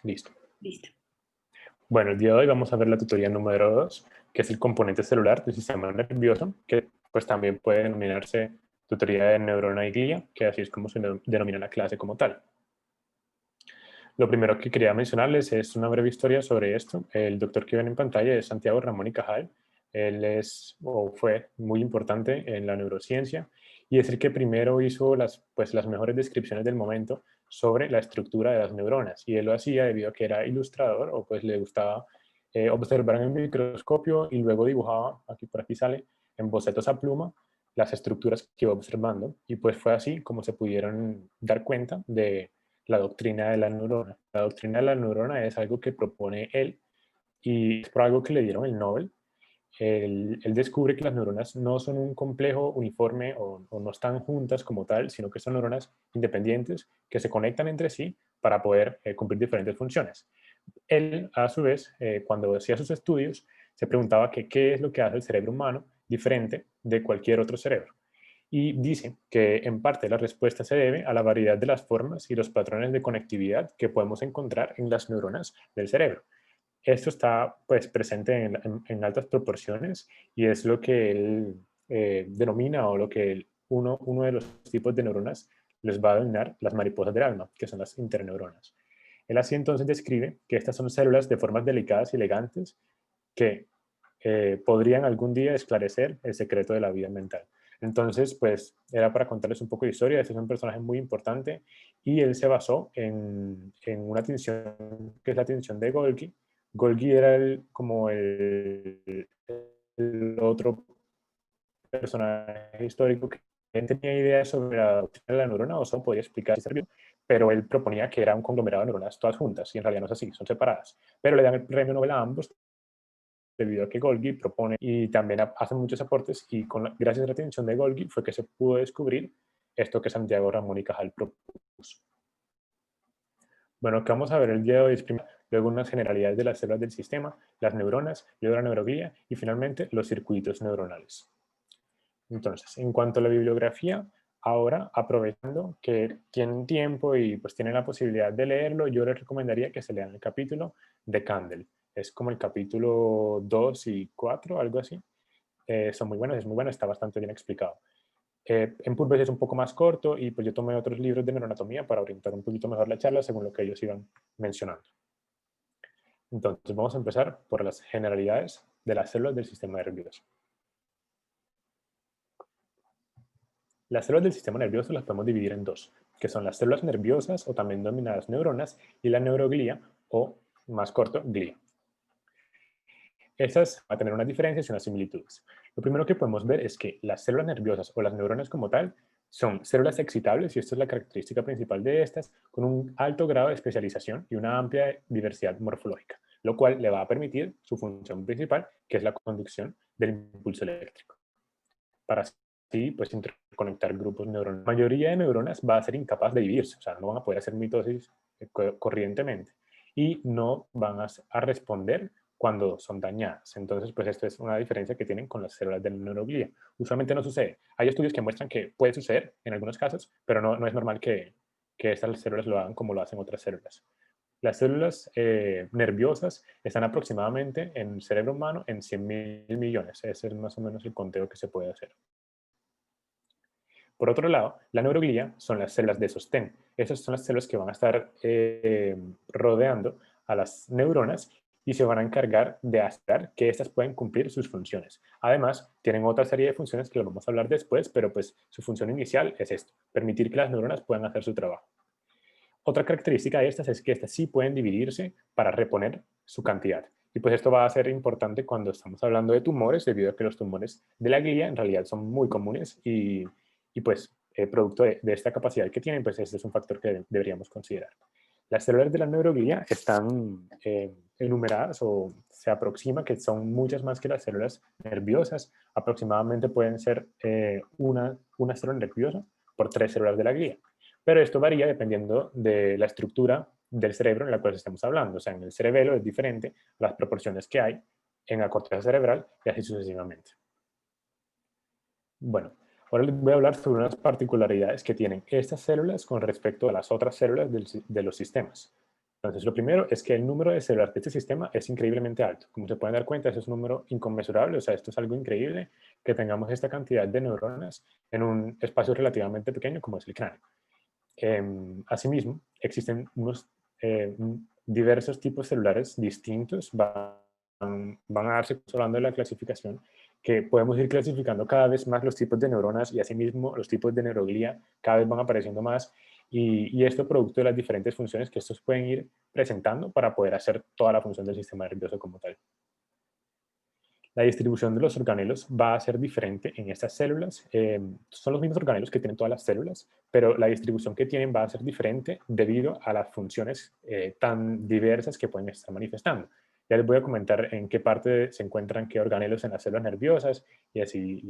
Listo. Listo. Bueno, el día de hoy vamos a ver la tutoría número 2, que es el componente celular del sistema nervioso, que pues también puede denominarse tutoría de neurona y glía, que así es como se denomina la clase como tal. Lo primero que quería mencionarles es una breve historia sobre esto. El doctor que ven en pantalla es Santiago Ramón y Cajal. Él es o fue muy importante en la neurociencia y es el que primero hizo las mejores descripciones del momento sobre la estructura de las neuronas. Y él lo hacía debido a que era ilustrador o pues le gustaba observar en el microscopio y luego dibujaba, aquí por aquí sale, en bocetos a pluma, las estructuras que iba observando. Y pues fue así como se pudieron dar cuenta de la doctrina de la neurona. La doctrina de la neurona es algo que propone él y es por algo que le dieron el Nobel. Él descubre que las neuronas no son un complejo uniforme o no están juntas como tal, sino que son neuronas independientes que se conectan entre sí para poder cumplir diferentes funciones. Él, a su vez, cuando hacía sus estudios, se preguntaba que qué es lo que hace el cerebro humano diferente de cualquier otro cerebro. Y dice que en parte la respuesta se debe a la variedad de las formas y los patrones de conectividad que podemos encontrar en las neuronas del cerebro. Esto está pues presente en altas proporciones y es lo que él denomina o lo que uno de los tipos de neuronas les va a denominar las mariposas del alma, que son las interneuronas. Él así entonces describe que estas son células de formas delicadas y elegantes que podrían algún día esclarecer el secreto de la vida mental. Entonces, pues era para contarles un poco de historia. Este es un personaje muy importante y él se basó en una tensión que es la tensión de Golgi. Golgi era como el otro personaje histórico que tenía ideas sobre la doctrina de la neurona o solo podía explicar si servía, pero él proponía que era un conglomerado de neuronas todas juntas y en realidad no es así, son separadas. Pero le dan el premio Nobel a ambos debido a que Golgi propone y también hace muchos aportes y gracias a la atención de Golgi fue que se pudo descubrir esto que Santiago Ramón y Cajal propuso. Bueno, que vamos a ver el día de hoy es primero, luego unas generalidades de las células del sistema, las neuronas, luego la neuroglía y finalmente los circuitos neuronales. Entonces, en cuanto a la bibliografía, ahora aprovechando que tienen tiempo y pues tienen la posibilidad de leerlo, yo les recomendaría que se lean el capítulo de Candle. Es como el capítulo 2 y 4, algo así. Son muy buenos, es muy bueno, está bastante bien explicado. En Purves es un poco más corto y pues yo tomé otros libros de neuroanatomía para orientar un poquito mejor la charla según lo que ellos iban mencionando. Entonces vamos a empezar por las generalidades de las células del sistema nervioso. Las células del sistema nervioso las podemos dividir en dos, que son las células nerviosas o también denominadas neuronas y la neuroglía o, más corto, glía. Estas van a tener unas diferencias y unas similitudes. Lo primero que podemos ver es que las células nerviosas o las neuronas como tal son células excitables y esta es la característica principal de estas, con un alto grado de especialización y una amplia diversidad morfológica, lo cual le va a permitir su función principal, que es la conducción del impulso eléctrico. Para así pues interconectar grupos neuronales. La mayoría de neuronas va a ser incapaz de dividirse, o sea, no van a poder hacer mitosis corrientemente y no van a responder cuando son dañadas. Entonces, pues esto es una diferencia que tienen con las células de la neuroglía. Usualmente no sucede. Hay estudios que muestran que puede suceder en algunos casos, pero no es normal que estas células lo hagan como lo hacen otras células. Las células nerviosas están aproximadamente en el cerebro humano en 100.000 millones. Ese es más o menos el conteo que se puede hacer. Por otro lado, la neuroglía son las células de sostén. Esas son las células que van a estar rodeando a las neuronas y se van a encargar de hacer que éstas puedan cumplir sus funciones. Además, tienen otra serie de funciones que lo vamos a hablar después, pero pues su función inicial es esto, permitir que las neuronas puedan hacer su trabajo. Otra característica de estas es que estas sí pueden dividirse para reponer su cantidad. Y pues esto va a ser importante cuando estamos hablando de tumores, debido a que los tumores de la glía en realidad son muy comunes y pues producto de esta capacidad que tienen, pues este es un factor que deberíamos considerar. Las células de la neuroglía están enumeradas o se aproxima que son muchas más que las células nerviosas. Aproximadamente pueden ser una célula nerviosa por 3 células de la glía. Pero esto varía dependiendo de la estructura del cerebro en la cual estemos hablando. O sea, en el cerebelo es diferente las proporciones que hay en la corteza cerebral y así sucesivamente. Bueno, ahora les voy a hablar sobre unas particularidades que tienen estas células con respecto a las otras células de los sistemas. Entonces, lo primero es que el número de células de este sistema es increíblemente alto. Como se pueden dar cuenta, eso es un número inconmensurable, o sea, esto es algo increíble, que tengamos esta cantidad de neuronas en un espacio relativamente pequeño como es el cráneo. Asimismo, existen diversos tipos celulares distintos, van a darse hablando de la clasificación, que podemos ir clasificando cada vez más los tipos de neuronas y asimismo los tipos de neuroglía cada vez van apareciendo más y esto producto de las diferentes funciones que estos pueden ir presentando para poder hacer toda la función del sistema nervioso como tal. La distribución de los organelos va a ser diferente en estas células. Son los mismos organelos que tienen todas las células, pero la distribución que tienen va a ser diferente debido a las funciones tan diversas que pueden estar manifestando. Ya les voy a comentar en qué parte se encuentran qué organelos en las células nerviosas y así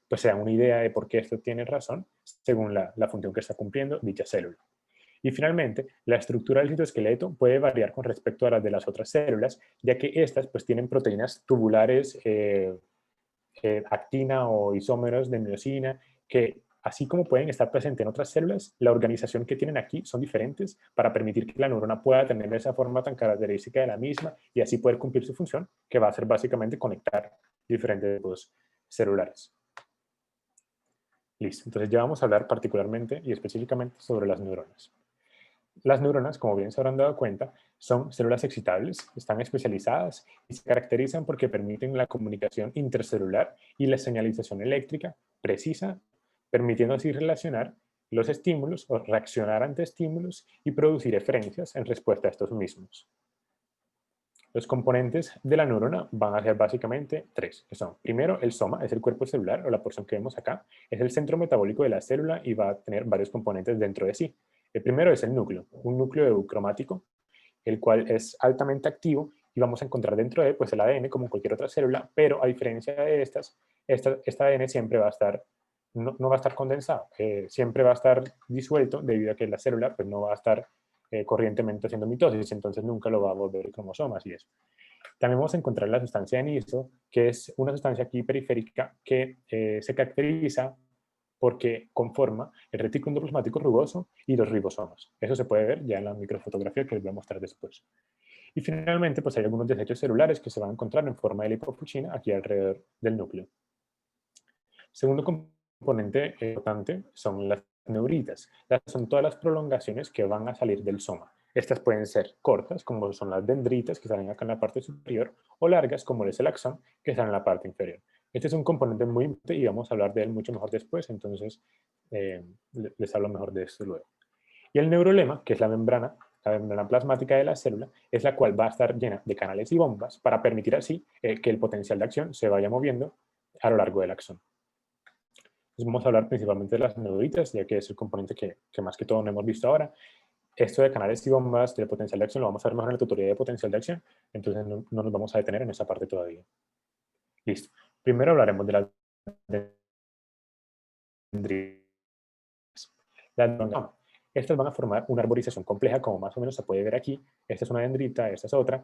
pues se dan una idea de por qué esto tiene razón según la función que está cumpliendo dicha célula. Y finalmente, la estructura del citoesqueleto puede variar con respecto a las de las otras células, ya que estas pues, tienen proteínas tubulares, actina o isómeros de miosina, que así como pueden estar presentes en otras células, la organización que tienen aquí son diferentes para permitir que la neurona pueda tener esa forma tan característica de la misma y así poder cumplir su función, que va a ser básicamente conectar diferentes tipos celulares. Listo, entonces ya vamos a hablar particularmente y específicamente sobre las neuronas. Las neuronas, como bien se habrán dado cuenta, son células excitables, están especializadas y se caracterizan porque permiten la comunicación intercelular y la señalización eléctrica precisa, permitiendo así relacionar los estímulos o reaccionar ante estímulos y producir eferencias en respuesta a estos mismos. Los componentes de la neurona van a ser básicamente tres, que son, primero, el soma, es el cuerpo celular o la porción que vemos acá, es el centro metabólico de la célula y va a tener varios componentes dentro de sí. El primero es el núcleo, un núcleo eucromático, el cual es altamente activo y vamos a encontrar dentro de él pues, el ADN como en cualquier otra célula, pero a diferencia de esta ADN siempre va a estar, no va a estar condensado, siempre va a estar disuelto debido a que la célula pues, no va a estar corrientemente haciendo mitosis, entonces nunca lo va a volver cromosomas y eso. También vamos a encontrar la sustancia de Niso, que es una sustancia aquí periférica que se caracteriza porque conforma el retículo endoplasmático rugoso y los ribosomas. Eso se puede ver ya en la microfotografía que les voy a mostrar después. Y finalmente, pues hay algunos desechos celulares que se van a encontrar en forma de lipofucina aquí alrededor del núcleo. Segundo componente importante son las neuritas. Son todas las prolongaciones que van a salir del soma. Estas pueden ser cortas, como son las dendritas, que salen acá en la parte superior, o largas, como es el axón, que salen en la parte inferior. Este es un componente muy importante y vamos a hablar de él mucho mejor después, entonces les hablo mejor de esto luego. Y el neurolema, que es la membrana plasmática de la célula, es la cual va a estar llena de canales y bombas para permitir así que el potencial de acción se vaya moviendo a lo largo del axón. Entonces vamos a hablar principalmente de las neuritas, ya que es el componente que más que todo no hemos visto ahora. Esto de canales y bombas del potencial de acción lo vamos a ver mejor en la tutoría de potencial de acción, entonces no nos vamos a detener en esa parte todavía. Listo. Primero hablaremos de las dendritas. Estas van a formar una arborización compleja, como más o menos se puede ver aquí. Esta es una dendrita, esta es otra,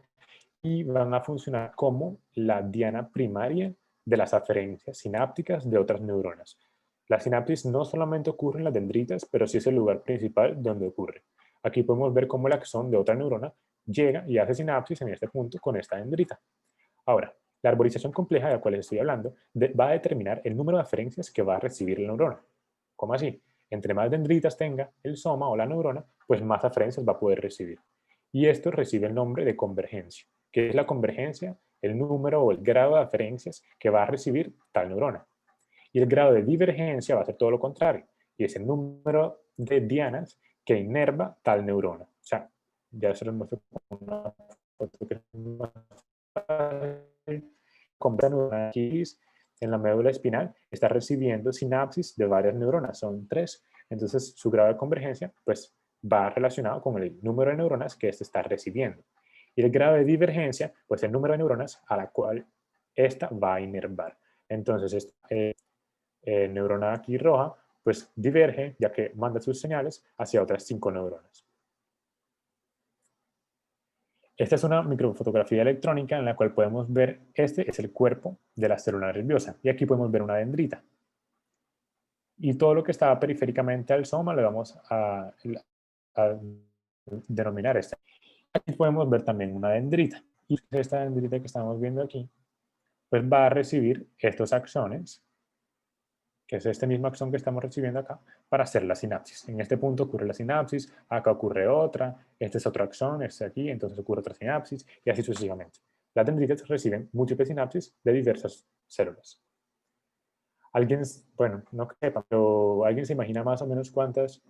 y van a funcionar como la diana primaria de las aferencias sinápticas de otras neuronas. La sinapsis no solamente ocurre en las dendritas, pero sí es el lugar principal donde ocurre. Aquí podemos ver cómo el axón de otra neurona llega y hace sinapsis en este punto con esta dendrita. Ahora, la arborización compleja de la cual les estoy hablando va a determinar el número de aferencias que va a recibir la neurona. ¿Cómo así? Entre más dendritas tenga el soma o la neurona, pues más aferencias va a poder recibir. Y esto recibe el nombre de convergencia. ¿Qué es la convergencia? El número o el grado de aferencias que va a recibir tal neurona. Y el grado de divergencia va a ser todo lo contrario, y es el número de dianas que inerva tal neurona. O sea, ya se los muestro con una foto que es más fácil. Como la neurona X en la médula espinal está recibiendo sinapsis de varias neuronas, son 3, entonces su grado de convergencia pues va relacionado con el número de neuronas que éste está recibiendo. Y el grado de divergencia, pues el número de neuronas a la cual ésta va a inervar. Entonces, esta neurona aquí roja, pues diverge, ya que manda sus señales hacia otras 5 neuronas. Esta es una microfotografía electrónica en la cual podemos ver, este es el cuerpo de la célula nerviosa, y aquí podemos ver una dendrita. Y todo lo que estaba periféricamente al soma le vamos a denominar esta. Aquí podemos ver también una dendrita. Y esta dendrita que estamos viendo aquí, pues va a recibir estos axones, que es este mismo axón que estamos recibiendo acá, para hacer la sinapsis. En este punto ocurre la sinapsis, acá ocurre otra, este es otro axón, este aquí, entonces ocurre otra sinapsis, y así sucesivamente. Las dendritas reciben múltiples sinapsis de diversas células. Alguien, bueno, no sepa, pero alguien se imagina más o menos cuántas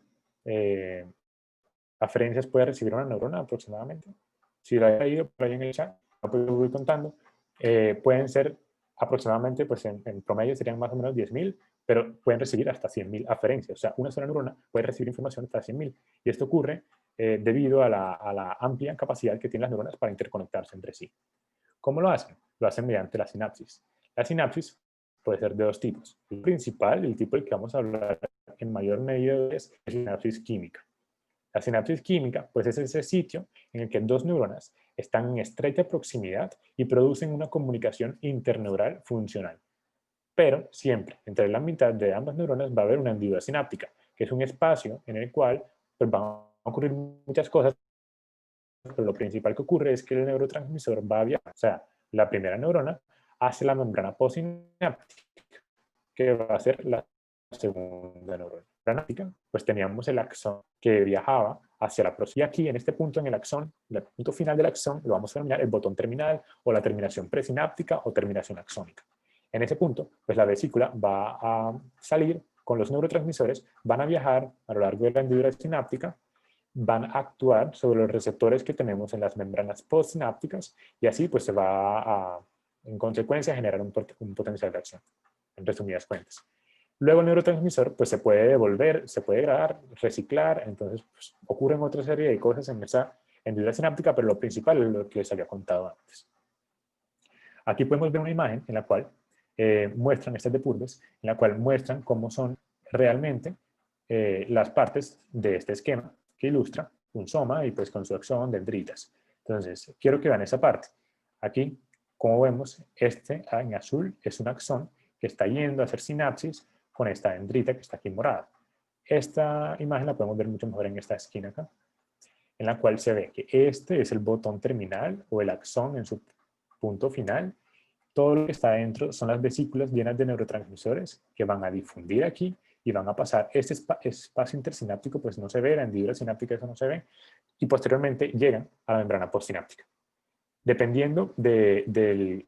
aferencias puede recibir una neurona aproximadamente. Si lo ha leído por ahí en el chat, pues lo voy contando. Pueden ser aproximadamente, pues en promedio serían más o menos 10.000, pero pueden recibir hasta 100.000 aferencias. O sea, una sola neurona puede recibir información hasta 100.000. Y esto ocurre debido a la amplia capacidad que tienen las neuronas para interconectarse entre sí. ¿Cómo lo hacen? Lo hacen mediante la sinapsis. La sinapsis puede ser de dos tipos. El principal, el tipo del que vamos a hablar en mayor medida, es la sinapsis química. La sinapsis química, pues es ese sitio en el que dos neuronas están en estrecha proximidad y producen una comunicación interneural funcional. Pero siempre, entre la mitad de ambas neuronas va a haber una hendidura sináptica, que es un espacio en el cual pues, van a ocurrir muchas cosas, pero lo principal que ocurre es que el neurotransmisor va a viajar. O sea, la primera neurona hace la membrana postsináptica, que va a ser la segunda neurona. Pues teníamos el axón que viajaba hacia la próxima. Y aquí, en este punto, en el axón, el punto final del axón, lo vamos a denominar el botón terminal o la terminación presináptica o terminación axónica. En ese punto, pues la vesícula va a salir con los neurotransmisores, van a viajar a lo largo de la hendidura sináptica, van a actuar sobre los receptores que tenemos en las membranas postsinápticas y así pues se va a, en consecuencia, generar un potencial de acción, en resumidas cuentas. Luego el neurotransmisor pues, se puede devolver, se puede degradar, reciclar, entonces pues, ocurren otra serie de cosas en esa hendidura sináptica, pero lo principal es lo que les había contado antes. Aquí podemos ver una imagen en la cual muestran estas de Purves, en la cual muestran cómo son realmente las partes de este esquema que ilustra un soma y pues con su axón dendritas. Entonces, quiero que vean esa parte. Aquí, como vemos, este en azul es un axón que está yendo a hacer sinapsis con esta dendrita que está aquí morada. Esta imagen la podemos ver mucho mejor en esta esquina acá, en la cual se ve que este es el botón terminal o el axón en su punto final. Todo lo que está dentro son las vesículas llenas de neurotransmisores que van a difundir aquí y van a pasar. Este espacio intersináptico pues no se ve, la hendidura sináptica eso no se ve, y posteriormente llegan a la membrana postsináptica. Dependiendo del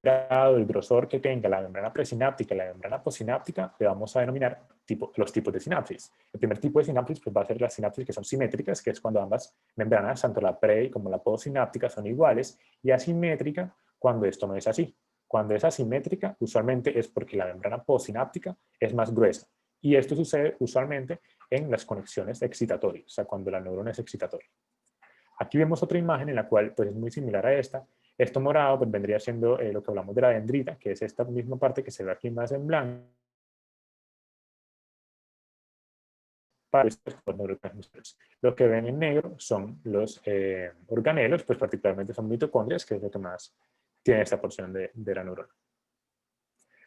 grado, el grosor que tenga la membrana presináptica y la membrana postsináptica, le vamos a denominar los tipos de sinapsis. El primer tipo de sinapsis pues, va a ser las sinapsis que son simétricas, que es cuando ambas membranas, tanto la pre como la postsináptica, son iguales, y asimétrica cuando esto no es así. Cuando es asimétrica, usualmente es porque la membrana postsináptica es más gruesa. Y esto sucede usualmente en las conexiones excitatorias, o sea, cuando la neurona es excitatoria. Aquí vemos otra imagen en la cual pues, es muy similar a esta. Esto morado pues, vendría siendo lo que hablamos de la dendrita, que es esta misma parte que se ve aquí más en blanco. Para los neurotransmisores. Lo que ven en negro son los organelos, pues particularmente son mitocondrias, que es lo que más tiene esta porción de la neurona.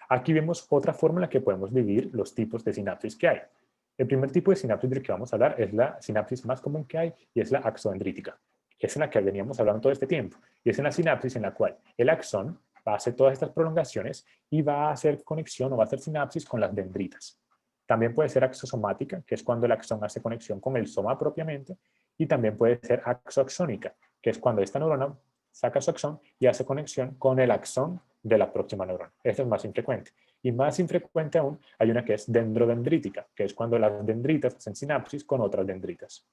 Aquí vemos otra forma en la que podemos dividir los tipos de sinapsis que hay. El primer tipo de sinapsis del que vamos a hablar es la sinapsis más común que hay y es la axodendrítica. Es en la que veníamos hablando todo este tiempo. Y es en la sinapsis en la cual el axón va a hacer todas estas prolongaciones y va a hacer conexión o va a hacer sinapsis con las dendritas. También puede ser axosomática, que es cuando el axón hace conexión con el soma propiamente, y también puede ser axoaxónica, que es cuando esta neurona saca su axón y hace conexión con el axón de la próxima neurona. Esta es más infrecuente. Y más infrecuente aún, hay una que es dendrodendrítica, que es cuando las dendritas hacen sinapsis con otras dendritas.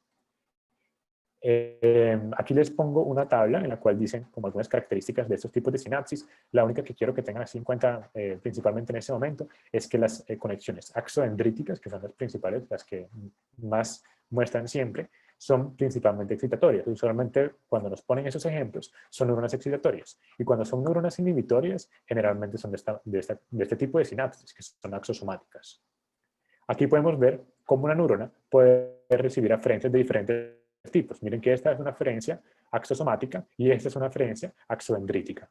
Aquí les pongo una tabla en la cual dicen como algunas características de estos tipos de sinapsis. La única que quiero que tengan así en cuenta, principalmente en este momento, es que las conexiones axodendríticas, que son las principales, las que más muestran siempre, son principalmente excitatorias. Usualmente, cuando nos ponen esos ejemplos, son neuronas excitatorias. Y cuando son neuronas inhibitorias, generalmente son de este tipo de sinapsis, que son axosomáticas. Aquí podemos ver cómo una neurona puede recibir aferencias de diferentes tipos. Miren que esta es una aferencia axosomática y esta es una aferencia axodendrítica.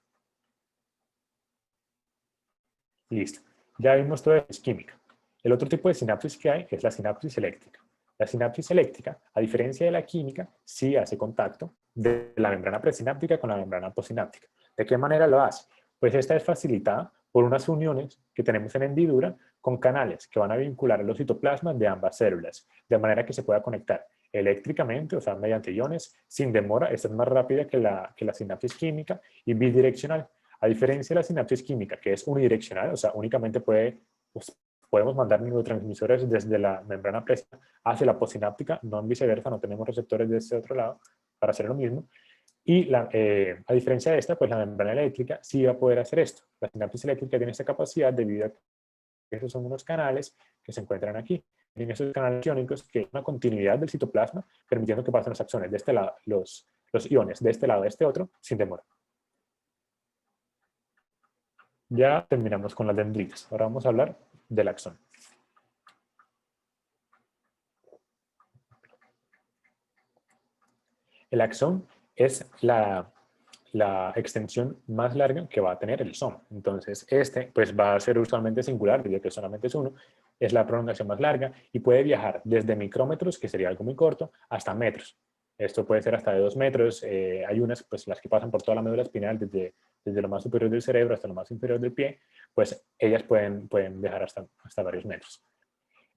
Listo. Ya vimos todo es química. El otro tipo de sinapsis que hay es la sinapsis eléctrica. La sinapsis eléctrica, a diferencia de la química, sí hace contacto de la membrana presináptica con la membrana postsináptica. ¿De qué manera lo hace? Pues esta es facilitada por unas uniones que tenemos en hendidura con canales que van a vincular los citoplasmas de ambas células, de manera que se pueda conectar eléctricamente, o sea, mediante iones, sin demora. Esta es más rápida que la sinapsis química y bidireccional. A diferencia de la sinapsis química, que es unidireccional, o sea, únicamente pues, podemos mandar neurotransmisores desde la membrana presina hacia la postsináptica, no en viceversa, no tenemos receptores de este otro lado para hacer lo mismo. Y a diferencia de esta, pues la membrana eléctrica sí va a poder hacer esto. La sinapsis eléctrica tiene esta capacidad debido a que esos son unos canales que se encuentran aquí. En esos canales iónicos que hay una continuidad del citoplasma, permitiendo que pasen los axones de este lado, los iones de este lado a este otro, sin demora. Ya terminamos con las dendritas. Ahora vamos a hablar del axón. El axón es la extensión más larga que va a tener el soma. Entonces, este pues va a ser usualmente singular, debido a que solamente es uno, es la prolongación más larga y puede viajar desde micrómetros, que sería algo muy corto, hasta metros. Esto puede ser hasta de 2 metros. Hay unas, pues las que pasan por toda la médula espinal, desde lo más superior del cerebro hasta lo más inferior del pie, pues ellas pueden viajar hasta varios metros.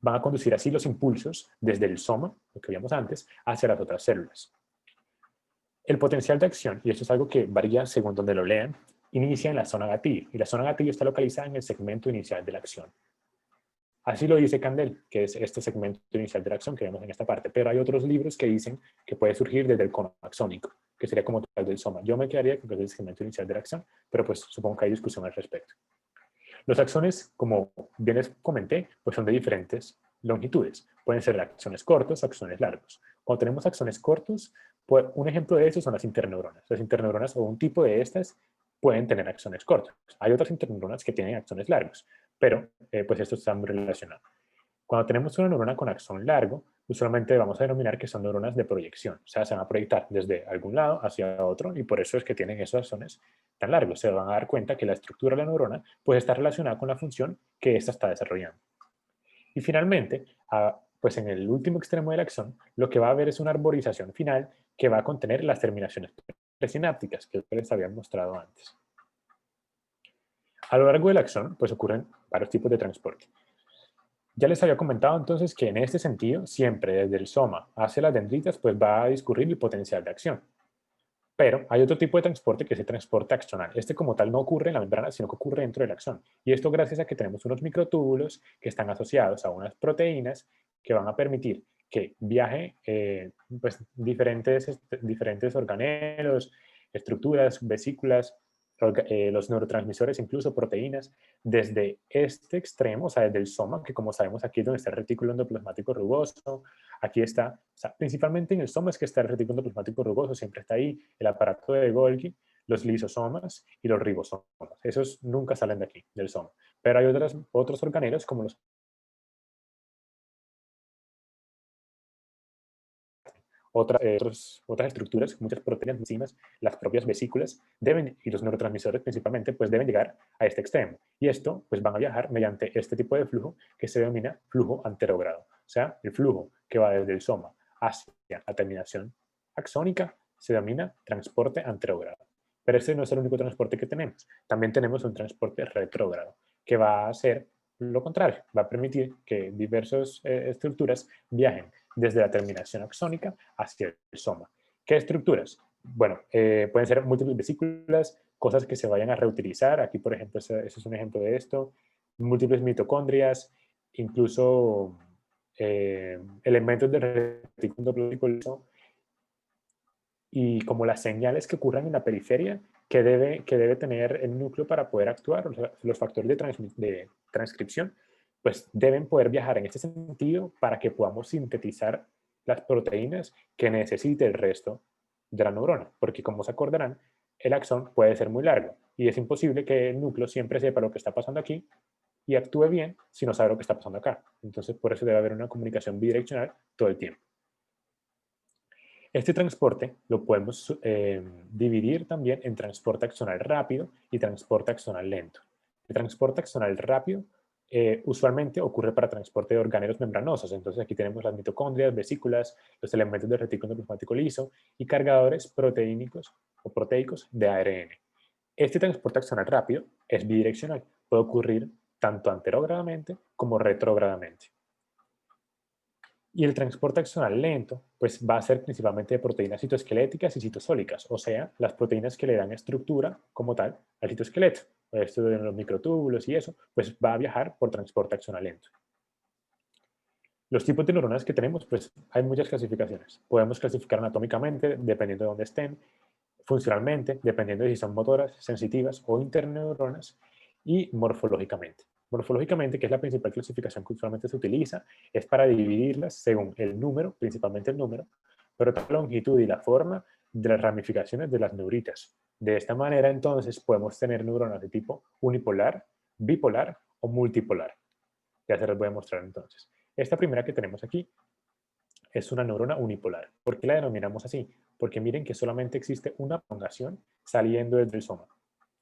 Van a conducir así los impulsos desde el soma, lo que vimos antes, hacia las otras células. El potencial de acción, y esto es algo que varía según donde lo lean, inicia en la zona gatillo, y la zona gatillo está localizada en el segmento inicial de la acción. Así lo dice Candel, que es este segmento inicial de la acción que vemos en esta parte, pero hay otros libros que dicen que puede surgir desde el cono axónico, que sería como tal del soma. Yo me quedaría con el segmento inicial de la acción, pero pues supongo que hay discusión al respecto. Los axones, como bien les comenté, pues son de diferentes longitudes. Pueden ser axones cortos, axones largos. Cuando tenemos axones cortos, pues un ejemplo de eso son las interneuronas. Las interneuronas o un tipo de estas pueden tener axones cortos. Hay otras interneuronas que tienen axones largos, pero pues estos están muy relacionados. Cuando tenemos una neurona con axón largo, usualmente vamos a denominar que son neuronas de proyección. O sea, se van a proyectar desde algún lado hacia otro y por eso es que tienen esos axones tan largos. Se van a dar cuenta que la estructura de la neurona puede estar relacionada con la función que ésta está desarrollando. Y finalmente, pues en el último extremo del axón, lo que va a haber es una arborización final que va a contener las terminaciones presinápticas que les había mostrado antes. A lo largo del axón, pues ocurren varios tipos de transporte. Ya les había comentado entonces que en este sentido, siempre desde el soma hacia las dendritas, pues va a discurrir el potencial de acción. Pero hay otro tipo de transporte que es el transporte axonal. Este como tal no ocurre en la membrana, sino que ocurre dentro del axón. Y esto gracias a que tenemos unos microtúbulos que están asociados a unas proteínas que van a permitir que viaje pues, diferentes organelos, estructuras, vesículas, los neurotransmisores, incluso proteínas, desde este extremo, o sea, desde el soma, que como sabemos aquí es donde está el retículo endoplasmático rugoso, aquí está, o sea, principalmente en el soma es que está el retículo endoplasmático rugoso, siempre está ahí, el aparato de Golgi, los lisosomas y los ribosomas. Esos nunca salen de aquí, del soma. Pero hay otros organelos como los otras estructuras, muchas proteínas, enzimas, las propias vesículas y los neurotransmisores principalmente, pues deben llegar a este extremo. Y esto, pues van a viajar mediante este tipo de flujo que se denomina flujo anterogrado. O sea, el flujo que va desde el soma hacia la terminación axónica se denomina transporte anterogrado. Pero este no es el único transporte que tenemos. También tenemos un transporte retrógrado, que va a ser lo contrario, va a permitir que diversas estructuras viajen desde la terminación axónica hacia el soma. ¿Qué estructuras? Bueno, pueden ser múltiples vesículas, cosas que se vayan a reutilizar. Aquí, por ejemplo, ese es un ejemplo de esto. Múltiples mitocondrias, incluso elementos del retículo endoplasmático y como las señales que ocurran en la periferia que debe tener el núcleo para poder actuar, los factores de transcripción, pues deben poder viajar en este sentido para que podamos sintetizar las proteínas que necesite el resto de la neurona, porque como se acordarán, el axón puede ser muy largo y es imposible que el núcleo siempre sepa lo que está pasando aquí y actúe bien si no sabe lo que está pasando acá. Entonces, por eso debe haber una comunicación bidireccional todo el tiempo. Este transporte lo podemos dividir también en transporte axonal rápido y transporte axonal lento. El transporte axonal rápido usualmente ocurre para transporte de orgánulos membranosos. Entonces aquí tenemos las mitocondrias, vesículas, los elementos del retículo endoplasmático liso y cargadores proteínicos o proteicos de ARN. Este transporte axonal rápido es bidireccional. Puede ocurrir tanto anterogradamente como retrógradamente. Y el transporte axonal lento, pues va a ser principalmente de proteínas citoesqueléticas y citosólicas, o sea, las proteínas que le dan estructura como tal al citoesqueleto. Esto de los microtúbulos y eso, pues va a viajar por transporte axonal lento. Los tipos de neuronas que tenemos, pues hay muchas clasificaciones. Podemos clasificar anatómicamente, dependiendo de dónde estén, funcionalmente, dependiendo de si son motoras, sensitivas o interneuronas, y morfológicamente. Morfológicamente, que es la principal clasificación que usualmente se utiliza, es para dividirlas según el número, principalmente el número, pero también la longitud y la forma de las ramificaciones de las neuritas. De esta manera, entonces, podemos tener neuronas de tipo unipolar, bipolar o multipolar. Ya se las voy a mostrar entonces. Esta primera que tenemos aquí es una neurona unipolar. ¿Por qué la denominamos así? Porque miren que solamente existe una prolongación saliendo desde el soma.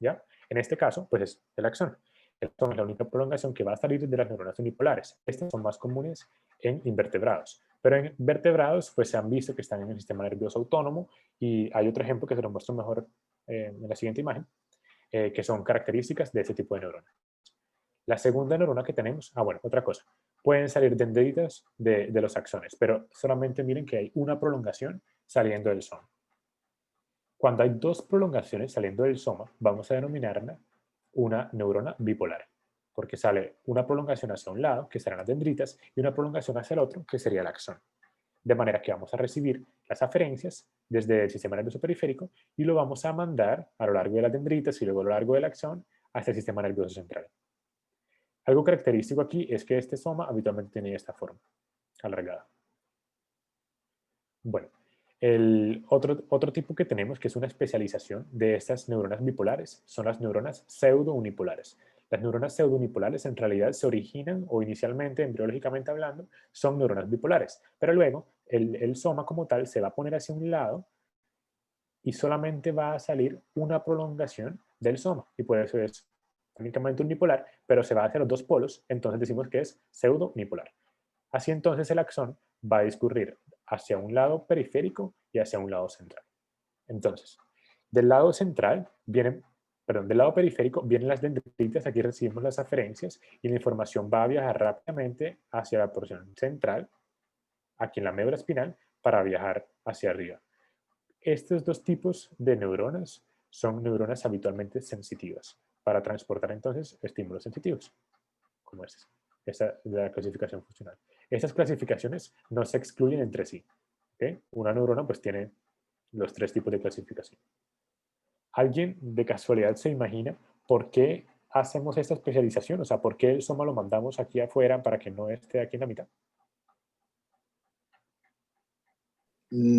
¿Ya? En este caso, pues es el axón. El axón es la única prolongación que va a salir de las neuronas unipolares. Estas son más comunes en invertebrados. Pero en vertebrados, pues se han visto que están en el sistema nervioso autónomo y hay otro ejemplo que se lo muestro mejor en la siguiente imagen, que son características de ese tipo de neurona. La segunda neurona que tenemos, bueno, otra cosa, pueden salir dendritas de los axones, pero solamente miren que hay una prolongación saliendo del soma. Cuando hay dos prolongaciones saliendo del soma, vamos a denominarla una neurona bipolar, porque sale una prolongación hacia un lado, que serán las dendritas, y una prolongación hacia el otro, que sería el axón. De manera que vamos a recibir las aferencias desde el sistema nervioso periférico y lo vamos a mandar a lo largo de las dendritas y luego a lo largo del axón hasta el sistema nervioso central. Algo característico aquí es que este soma habitualmente tiene esta forma, alargada. Bueno, el otro tipo que tenemos, que es una especialización de estas neuronas bipolares, son las neuronas pseudo-unipolares. Las neuronas pseudo-unipolares en realidad se originan, o inicialmente, embriológicamente hablando, son neuronas bipolares, pero luego el soma como tal se va a poner hacia un lado y solamente va a salir una prolongación del soma, y por eso es únicamente unipolar, pero se va hacia los dos polos, entonces decimos que es pseudo-unipolar. Así entonces el axón va a discurrir hacia un lado periférico y hacia un lado central. Entonces, del lado central vienen, perdón, del lado periférico vienen las dendritas, aquí recibimos las aferencias y la información va a viajar rápidamente hacia la porción central, aquí en la médula espinal, para viajar hacia arriba. Estos dos tipos de neuronas son neuronas habitualmente sensitivas para transportar entonces estímulos sensitivos, como este. Esa es la clasificación funcional. Estas clasificaciones no se excluyen entre sí. ¿Okay? Una neurona pues tiene los tres tipos de clasificación. ¿Alguien de casualidad se imagina por qué hacemos esta especialización? O sea, ¿por qué el soma lo mandamos aquí afuera para que no esté aquí en la mitad?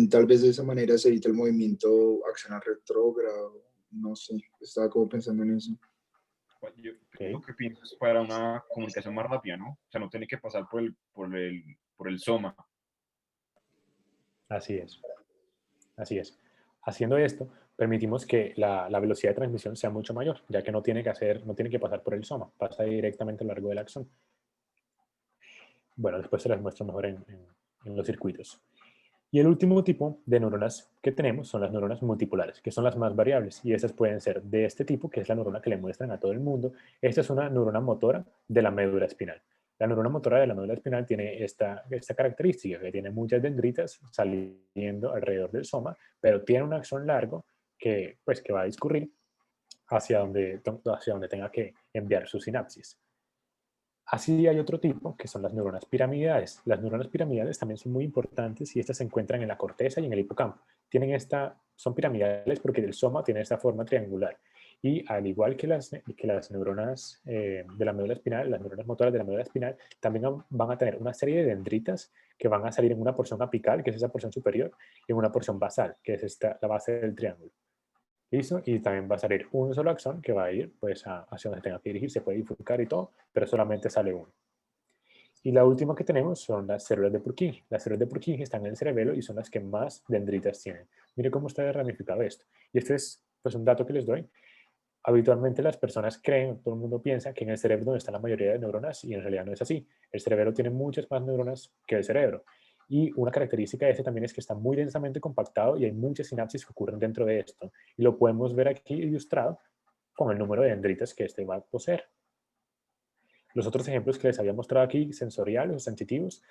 Tal vez de esa manera se evita el movimiento axonal retrógrado, no sé, estaba como pensando en eso. Yo lo Okay. que pienso es para una comunicación más rápida, ¿no? O sea, no tiene que pasar por el soma. Así es. Así es. Haciendo esto, permitimos que la velocidad de transmisión sea mucho mayor, ya que no tiene que pasar por el soma, pasa directamente a lo largo del axón. Bueno, después se las muestro mejor en los circuitos. Y el último tipo de neuronas que tenemos son las neuronas multipolares, que son las más variables, y esas pueden ser de este tipo, que es la neurona que le muestran a todo el mundo. Esta es una neurona motora de la médula espinal. La neurona motora de la médula espinal tiene esta característica, que tiene muchas dendritas saliendo alrededor del soma, pero tiene un axón largo que va a discurrir hacia donde tenga que enviar su sinapsis. Así hay otro tipo, que son las neuronas piramidales. Las neuronas piramidales también son muy importantes y estas se encuentran en la corteza y en el hipocampo. Son piramidales porque el soma tiene esta forma triangular. Y al igual que las neuronas de la médula espinal, las neuronas motoras de la médula espinal, también van a tener una serie de dendritas que van a salir en una porción apical, que es esa porción superior, y en una porción basal, que es la base del triángulo. ¿Listo? Y también va a salir un solo axón que va a ir pues, hacia donde tenga que dirigir, se puede bifurcar y todo, pero solamente sale uno. Y la última que tenemos son las células de Purkinje. Las células de Purkinje están en el cerebelo y son las que más dendritas tienen. Mire cómo está ramificado esto. Y este es pues, un dato que les doy. Habitualmente las personas creen, todo el mundo piensa que en el cerebro donde está la mayoría de neuronas y en realidad no es así. El cerebro tiene muchas más neuronas que el cerebro. Y una característica de este también es que está muy densamente compactado y hay muchas sinapsis que ocurren dentro de esto. Y lo podemos ver aquí ilustrado con el número de dendritas que este va a poseer. Los otros ejemplos que les había mostrado aquí, sensoriales o sensitivos,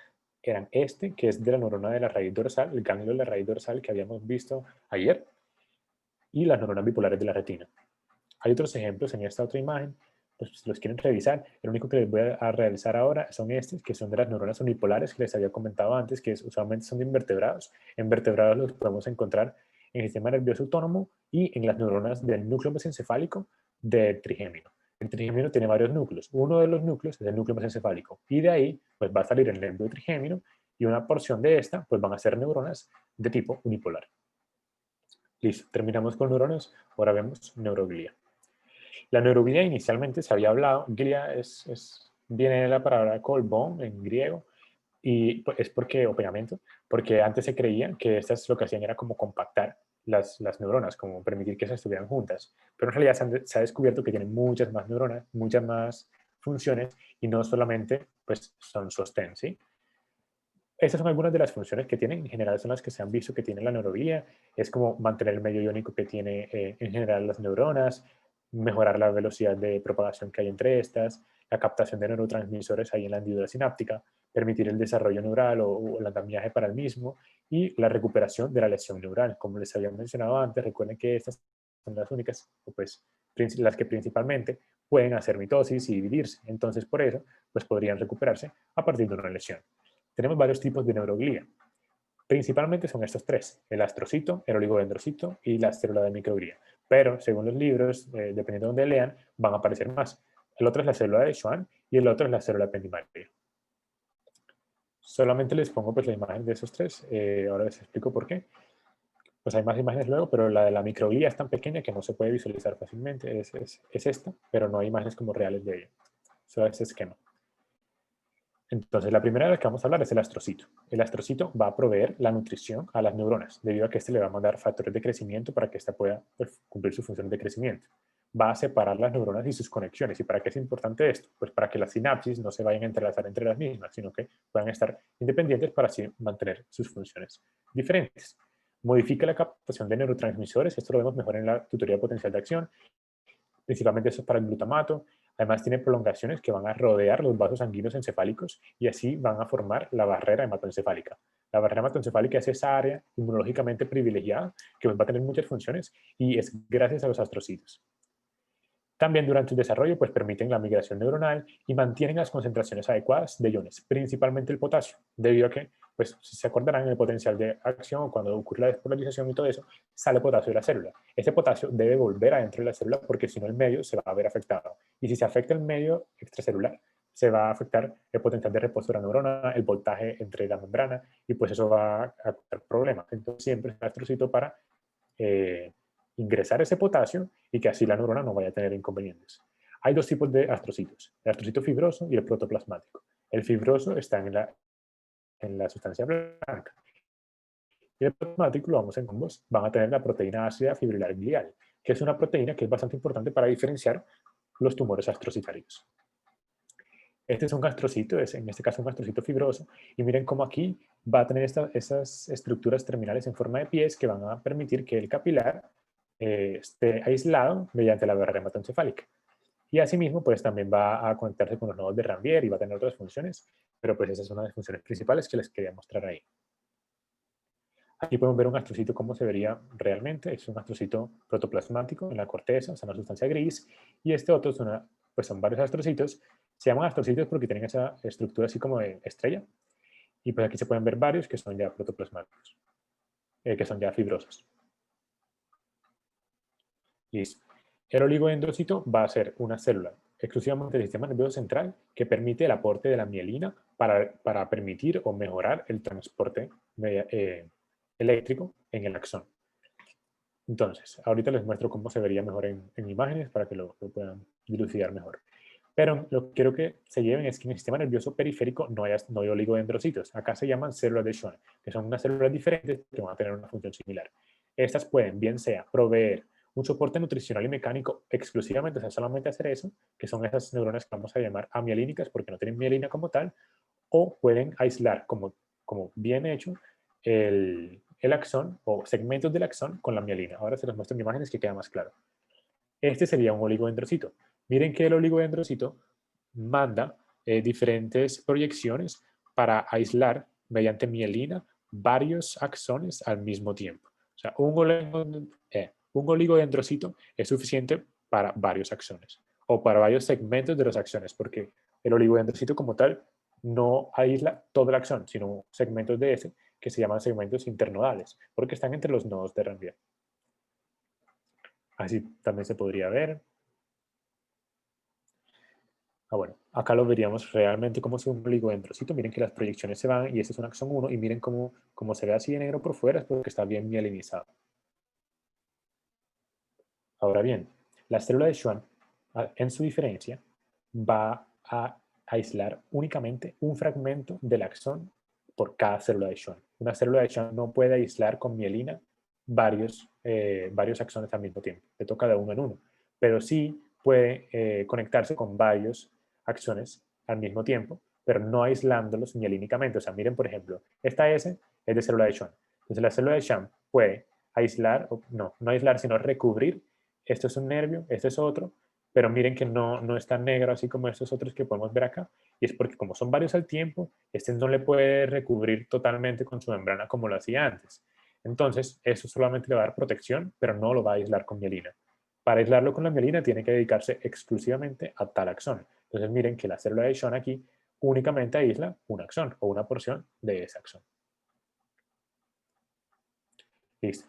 eran este, que es de la neurona de la raíz dorsal, el ganglio de la raíz dorsal que habíamos visto ayer, y las neuronas bipolares de la retina. Hay otros ejemplos en esta otra imagen, pues si los quieren revisar, el único que les voy a realizar ahora son estos, que son de las neuronas unipolares que les había comentado antes, que usualmente son de invertebrados. En vertebrados los podemos encontrar en el sistema nervioso autónomo y en las neuronas del núcleo mesencefálico del trigémino. El trigémino tiene varios núcleos. Uno de los núcleos es el núcleo mesencefálico y de ahí pues va a salir el nervio trigémino y una porción de esta pues van a ser neuronas de tipo unipolar. Listo, terminamos con neuronas, ahora vemos neuroglía. La neuroglía inicialmente se había hablado, glia viene de la palabra colbón en griego, y es porque, o pegamento, porque antes se creía que estas lo que hacían era como compactar las neuronas, como permitir que se estuvieran juntas. Pero en realidad se ha descubierto que tienen muchas más neuronas, muchas más funciones, y no solamente pues, son sostén, ¿sí? Estas son algunas de las funciones que tienen, en general son las que se han visto que tiene la neuroglía, es como mantener el medio iónico que tiene en general las neuronas, mejorar la velocidad de propagación que hay entre estas, la captación de neurotransmisores ahí en la hendidura sináptica, permitir el desarrollo neural o el andamiaje para el mismo y la recuperación de la lesión neural. Como les había mencionado antes, recuerden que estas son las únicas, o pues las que principalmente pueden hacer mitosis y dividirse. Entonces, por eso, pues podrían recuperarse a partir de una lesión. Tenemos varios tipos de neuroglía. Principalmente son estos tres, el astrocito, el oligodendrocito y la célula de microglía. Pero según los libros, dependiendo de donde lean, van a aparecer más. El otro es la célula de Schwann y el otro es la célula ependimaria. Solamente les pongo pues la imagen de esos tres, ahora les explico por qué. Pues hay más imágenes luego, pero la de la microglía es tan pequeña que no se puede visualizar fácilmente, es esta, pero no hay imágenes como reales de ella, solo este esquema. Entonces, la primera de la que vamos a hablar es el astrocito. El astrocito va a proveer la nutrición a las neuronas, debido a que este le va a mandar factores de crecimiento para que ésta pueda pues, cumplir su función de crecimiento. Va a separar las neuronas y sus conexiones. ¿Y para qué es importante esto? Pues para que las sinapsis no se vayan a entrelazar entre las mismas, sino que puedan estar independientes para así mantener sus funciones diferentes. Modifica la captación de neurotransmisores, esto lo vemos mejor en la tutoría potencial de acción, principalmente eso es para el glutamato. Además tiene prolongaciones que van a rodear los vasos sanguíneos encefálicos y así van a formar la barrera hematoencefálica. La barrera hematoencefálica es esa área inmunológicamente privilegiada que va a tener muchas funciones y es gracias a los astrocitos. También durante el desarrollo pues, permiten la migración neuronal y mantienen las concentraciones adecuadas de iones, principalmente el potasio, debido a que, pues, si se acordarán, en el potencial de acción, cuando ocurre la despolarización y todo eso, sale potasio de la célula. Este potasio debe volver adentro de la célula porque si no el medio se va a ver afectado. Y si se afecta el medio extracelular, se va a afectar el potencial de reposo de la neurona, el voltaje entre la membrana y pues eso va a causar problemas. Entonces siempre es un astrocito para ingresar ese potasio y que así la neurona no vaya a tener inconvenientes. Hay dos tipos de astrocitos, el astrocito fibroso y el protoplasmático. El fibroso está en la sustancia blanca. Y el plasmático lo vamos en ambos, van a tener la proteína ácida fibrilar glial, que es una proteína que es bastante importante para diferenciar los tumores astrocitarios. Este es un astrocito, es en este caso un astrocito fibroso, y miren cómo aquí va a tener esas estructuras terminales en forma de pies que van a permitir que el capilar esté aislado mediante la barrera hematoencefálica. Y asimismo, pues también va a conectarse con los nodos de Ranvier y va a tener otras funciones, pero pues esa es una de las funciones principales que les quería mostrar ahí. Aquí podemos ver un astrocito cómo se vería realmente. Es un astrocito protoplasmático en la corteza, o sea, una sustancia gris, y este otro pues son varios astrocitos. Se llaman astrocitos porque tienen esa estructura así como de estrella, y pues aquí se pueden ver varios que son ya protoplasmáticos, que son ya fibrosos. Listo. El oligodendrocito va a ser una célula exclusivamente del sistema nervioso central que permite el aporte de la mielina para permitir o mejorar el transporte eléctrico en el axón. Entonces, ahorita les muestro cómo se vería mejor en imágenes para que lo puedan dilucidar mejor. Pero lo que quiero que se lleven es que en el sistema nervioso periférico no hay oligodendrocitos. Acá se llaman células de Schwann, que son unas células diferentes que van a tener una función similar. Estas pueden, bien sea, proveer un soporte nutricional y mecánico exclusivamente, o sea, solamente hacer eso, que son esas neuronas que vamos a llamar amielínicas porque no tienen mielina como tal, o pueden aislar, como bien hecho, el axón o segmentos del axón con la mielina. Ahora se los muestro en imágenes que queda más claro. Este sería un oligodendrocito. Miren que el oligodendrocito manda diferentes proyecciones para aislar mediante mielina varios axones al mismo tiempo. O sea, un oligodendrocito es suficiente para varios axones o para varios segmentos de los axones, porque el oligodendrocito como tal no aísla todo el axón, sino segmentos de ese que se llaman segmentos internodales, porque están entre los nodos de Ranvier. Así también se podría ver. Bueno, acá lo veríamos realmente como es un oligodendrocito. Miren que las proyecciones se van y este es un axón 1 y miren cómo se ve así de negro por fuera, es porque está bien mielinizado. Ahora bien, la célula de Schwann, en su diferencia, va a aislar únicamente un fragmento del axón por cada célula de Schwann. Una célula de Schwann no puede aislar con mielina varios axones al mismo tiempo. Le toca de uno en uno. Pero sí puede conectarse con varios axones al mismo tiempo, pero no aislándolos mielínicamente. O sea, miren, por ejemplo, esta S es de célula de Schwann. Entonces, la célula de Schwann puede aislar, no aislar, sino recubrir. Esto es un nervio, este es otro, pero miren que no es tan negro así como estos otros que podemos ver acá, y es porque como son varios al tiempo, este no le puede recubrir totalmente con su membrana como lo hacía antes. Entonces, eso solamente le va a dar protección, pero no lo va a aislar con mielina. Para aislarlo con la mielina tiene que dedicarse exclusivamente a tal axón. Entonces miren que la célula de Schwann aquí únicamente aísla un axón o una porción de ese axón. Listo.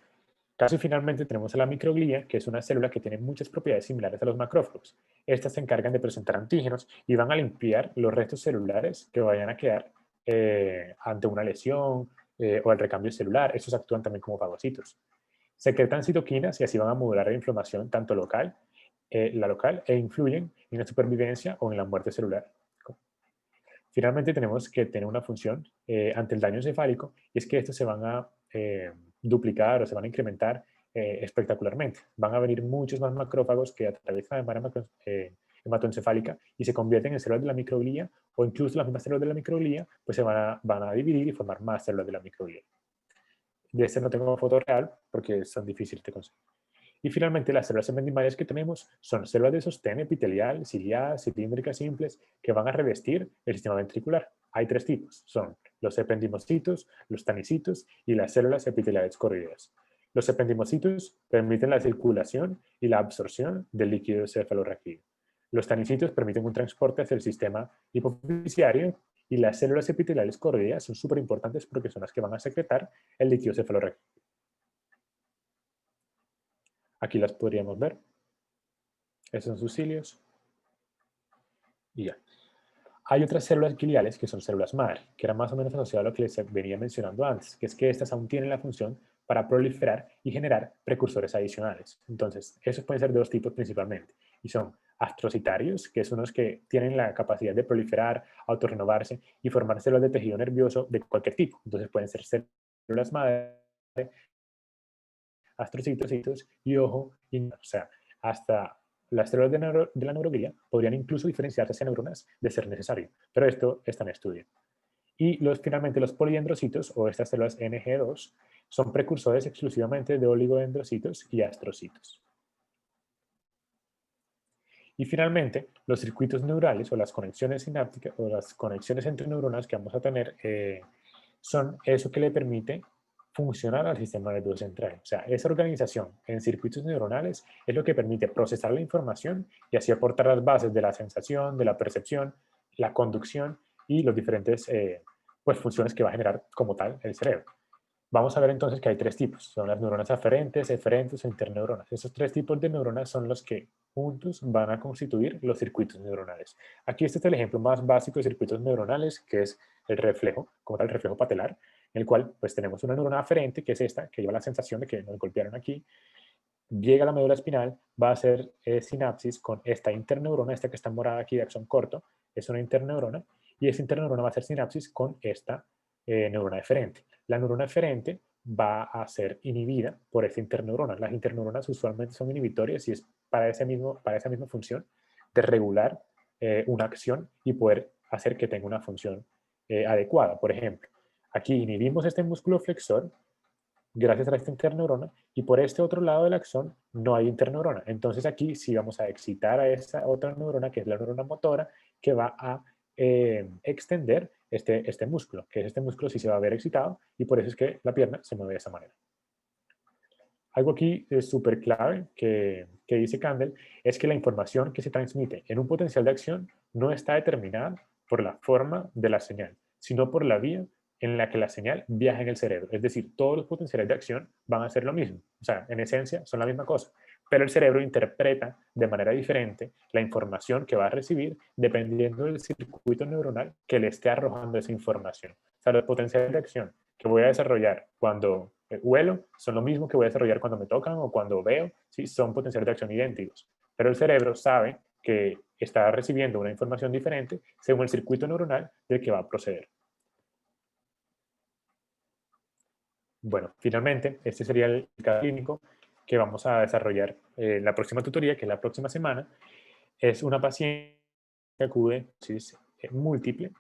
Casi finalmente tenemos a la microglía, que es una célula que tiene muchas propiedades similares a los macrófagos. Estas se encargan de presentar antígenos y van a limpiar los restos celulares que vayan a quedar ante una lesión o el recambio celular. Estos actúan también como fagocitos. Secretan citoquinas y así van a modular la inflamación tanto local, la local, e influyen en la supervivencia o en la muerte celular. Finalmente tenemos que tener una función ante el daño encefálico, y es que estos se van a duplicar o se van a incrementar espectacularmente. Van a venir muchos más macrófagos que atraviesan la membrana hematoencefálica y se convierten en células de la microglía, o incluso las mismas células de la microglía pues se van a dividir y formar más células de la microglía. De este no tengo foto real porque son difíciles de conseguir. Y finalmente, las células ependimarias que tenemos son células de sostén epitelial, ciliadas, cilíndricas simples, que van a revestir el sistema ventricular. Hay tres tipos, son los ependimocitos, los tanicitos y las células epiteliales coroideas. Los ependimocitos permiten la circulación y la absorción del líquido cefalorraquídeo. Los tanicitos permiten un transporte hacia el sistema hipofisiario y las células epiteliales coroideas son súper importantes porque son las que van a secretar el líquido cefalorraquídeo. Aquí las podríamos ver. Estos son sus cilios. Y ya. Hay otras células gliales que son células madre, que era más o menos asociado a lo que les venía mencionando antes, que es que estas aún tienen la función para proliferar y generar precursores adicionales. Entonces, esos pueden ser de dos tipos principalmente, y son astrocitarios, que son los que tienen la capacidad de proliferar, autorrenovarse y formar células de tejido nervioso de cualquier tipo. Entonces, pueden ser células madre, astrocitos y ojo, o sea, hasta las células de la neuroglía podrían incluso diferenciarse hacia neuronas de ser necesario, pero esto está en estudio. Y finalmente los polidendrocitos o estas células NG2 son precursores exclusivamente de oligodendrocitos y astrocitos. Y finalmente, los circuitos neurales o las conexiones sinápticas o las conexiones entre neuronas que vamos a tener son eso que le permite funcionar al sistema nervioso central. O sea, esa organización en circuitos neuronales es lo que permite procesar la información y así aportar las bases de la sensación, de la percepción, la conducción y los diferentes pues, funciones que va a generar como tal el cerebro. Vamos a ver entonces que hay tres tipos. Son las neuronas aferentes, eferentes e interneuronas. Esos tres tipos de neuronas son los que juntos van a constituir los circuitos neuronales. Aquí este es el ejemplo más básico de circuitos neuronales, que es el reflejo, como tal, el reflejo patelar, en el cual pues tenemos una neurona aferente, que es esta, que lleva la sensación de que nos golpearon aquí, llega a la médula espinal, va a hacer sinapsis con esta interneurona, esta que está morada aquí de axón corto, es una interneurona, y esta interneurona va a hacer sinapsis con esta neurona eferente. La neurona eferente va a ser inhibida por esta interneurona. Las interneuronas usualmente son inhibitorias y es para esa misma función de regular una acción y poder hacer que tenga una función adecuada. Por ejemplo, aquí inhibimos este músculo flexor gracias a esta interneurona y por este otro lado del axón no hay interneurona. Entonces aquí sí vamos a excitar a esa otra neurona, que es la neurona motora, que va a extender este músculo, que este músculo sí se va a ver excitado y por eso es que la pierna se mueve de esa manera. Algo aquí es súper clave que dice Candel es que la información que se transmite en un potencial de acción no está determinada por la forma de la señal, sino por la vía en la que la señal viaja en el cerebro. Es decir, todos los potenciales de acción van a ser lo mismo. O sea, en esencia son la misma cosa. Pero el cerebro interpreta de manera diferente la información que va a recibir dependiendo del circuito neuronal que le esté arrojando esa información. O sea, los potenciales de acción que voy a desarrollar cuando huelo son lo mismo que voy a desarrollar cuando me tocan o cuando veo, ¿sí? Son potenciales de acción idénticos. Pero el cerebro sabe que está recibiendo una información diferente según el circuito neuronal del que va a proceder. Bueno, finalmente, este sería el caso clínico que vamos a desarrollar en la próxima tutoría, que es la próxima semana. Es una paciente que acude múltiple.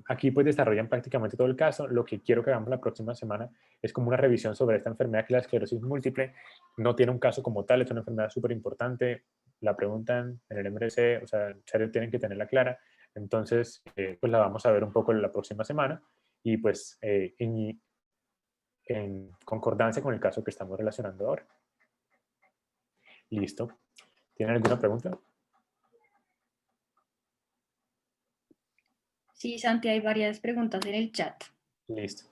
Aquí pues desarrollan prácticamente todo el caso. Lo que quiero que hagamos la próxima semana es como una revisión sobre esta enfermedad que es la esclerosis múltiple. No tiene un caso como tal, es una enfermedad súper importante. La preguntan en el MRC, o sea, en serio tienen que tenerla clara. Entonces, pues la vamos a ver un poco la próxima semana y pues en concordancia con el caso que estamos relacionando ahora. Listo. ¿Tienen alguna pregunta? Sí, Santi, hay varias preguntas en el chat. Listo.